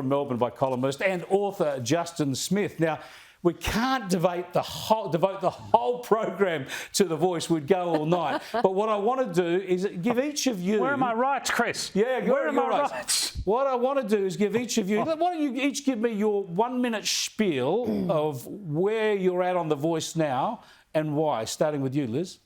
from Melbourne by columnist and author Justin Smith. Now, we can't devote the whole program to The Voice. We'd go all night. But what I want to do is give each of you... Where are my rights, Chris? Yeah, where are my rights? What I want to do is give each of you... Why don't you each give me your 1 minute spiel of where you're at on The Voice now and why, starting with you, Liz.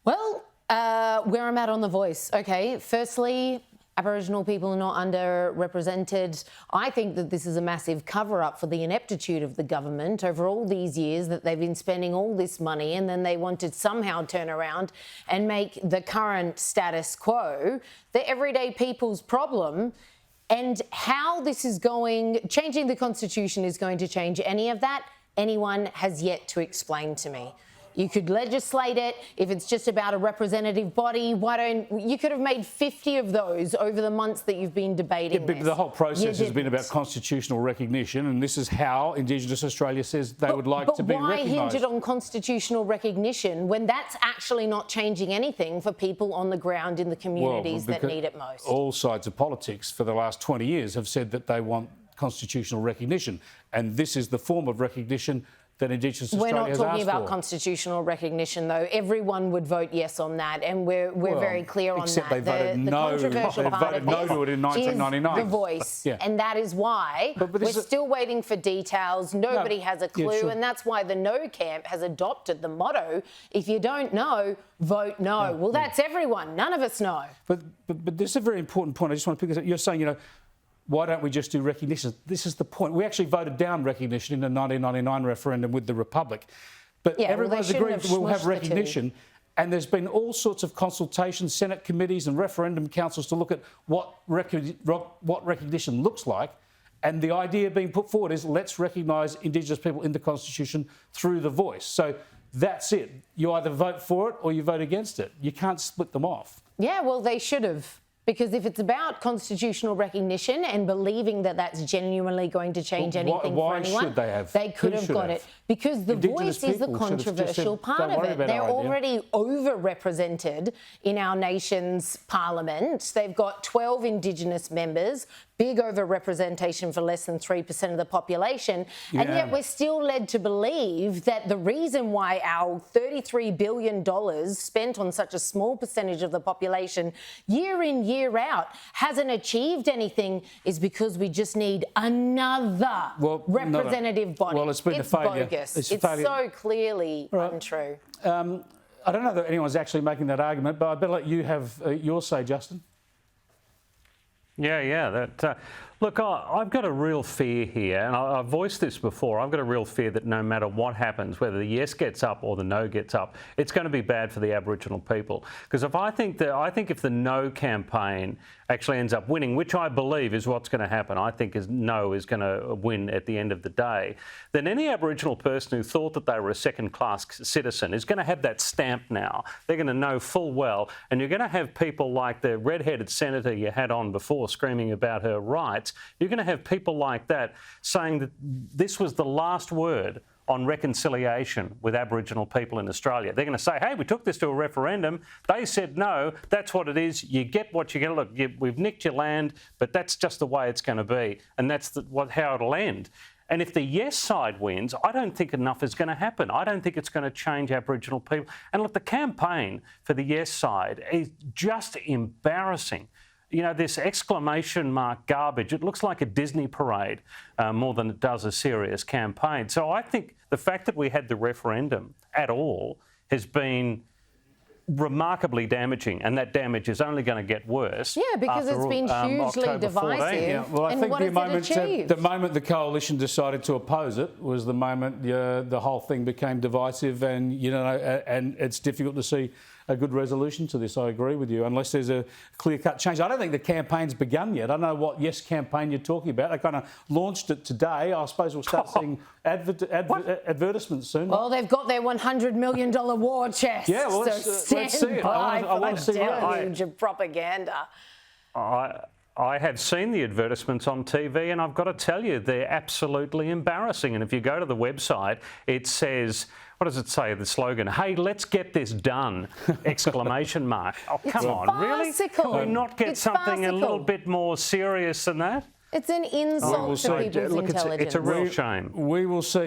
Well, where I'm at on The Voice. Okay, firstly, Aboriginal people are not underrepresented. I think that this is a massive cover-up for the ineptitude of the government over all these years that they've been spending all this money, and then they want to somehow turn around and make the current status quo the everyday people's problem. And how this is going, changing the Constitution is going to change any of that, anyone has yet to explain to me. You could legislate it. If it's just about a representative body, you could have made 50 of those over the months that you've been debating this. The whole process has been about constitutional recognition, and this is how Indigenous Australia says they would like to be recognised. But why hinge it on constitutional recognition when that's actually not changing anything for people on the ground in the communities that need it most? All sides of politics for the last 20 years have said that they want constitutional recognition, and this is the form of recognition that Indigenous Australia has asked for. We're not talking about constitutional recognition, though. Everyone would vote yes on that, and we're very clear on that. Except they voted no. They voted no to it in 1999. The Voice, and that is why we're still waiting for details. Nobody has a clue, and that's why the No camp has adopted the motto: "If you don't know, vote no." Well, that's everyone. None of us know. But this is a very important point. I just want to pick this up. You're saying, why don't we just do recognition? This is the point. We actually voted down recognition in the 1999 referendum with the Republic. But everyone's agreed that we'll have recognition. And there's been all sorts of consultations, Senate committees and referendum councils to look at what recognition looks like. And the idea being put forward is let's recognise Indigenous people in the Constitution through The Voice. So that's it. You either vote for it or you vote against it. You can't split them off. Yeah, well, they should have. Because if it's about constitutional recognition and believing that that's genuinely going to change anything for anyone, should they have? They could have got it. Because The Voice is the controversial part of it. They're already overrepresented in our nation's parliament. They've got 12 Indigenous members, big overrepresentation for less than 3% of the population. And yet we're still led to believe that the reason why our $33 billion spent on such a small percentage of the population year in, year out hasn't achieved anything is because we just need another representative body. Well, it's been a failure. Bogus. It's so clearly untrue. I don't know that anyone's actually making that argument, but I better let you have your say, Justin. Yeah. Look, I've got a real fear here, and I've voiced this before. I've got a real fear that no matter what happens, whether the yes gets up or the no gets up, it's going to be bad for the Aboriginal people. Because I think if the no campaign actually ends up winning, which I believe is what's going to happen, I think no is going to win at the end of the day, then any Aboriginal person who thought that they were a second-class citizen is going to have that stamp now. They're going to know full well, and you're going to have people like the red-headed senator you had on before screaming about her rights. You're going to have people like that saying that this was the last word on reconciliation with Aboriginal people in Australia. They're going to say, hey, we took this to a referendum. They said no. That's what it is. You get what you're going to look. We've nicked your land, but that's just the way it's going to be. And that's how it'll end. And if the yes side wins, I don't think enough is going to happen. I don't think it's going to change Aboriginal people. And look, the campaign for the yes side is just embarrassing. This exclamation mark garbage, it looks like a Disney parade more than it does a serious campaign. So I think the fact that we had the referendum at all has been remarkably damaging, and that damage is only going to get worse. Yeah, because it's been hugely divisive. Yeah, well, I think the moment the coalition decided to oppose it was the moment the whole thing became divisive, and and it's difficult to see a good resolution to this. I agree with you, unless there's a clear-cut change. I don't think the campaign's begun yet. I don't know what yes campaign you're talking about. They kind of launched it today. I suppose we'll start seeing advertisements soon. Well, they've got their $100 million war chest. Yeah, well, let's see it. I want to see deluge of propaganda. I have seen the advertisements on TV, and I've got to tell you, they're absolutely embarrassing. And if you go to the website, it says, what does it say, the slogan? Hey, let's get this done! Exclamation mark. Oh, come on, really? Can we not get something a little bit more serious than that? It's an insult to people's intelligence. It's a real shame. We will see.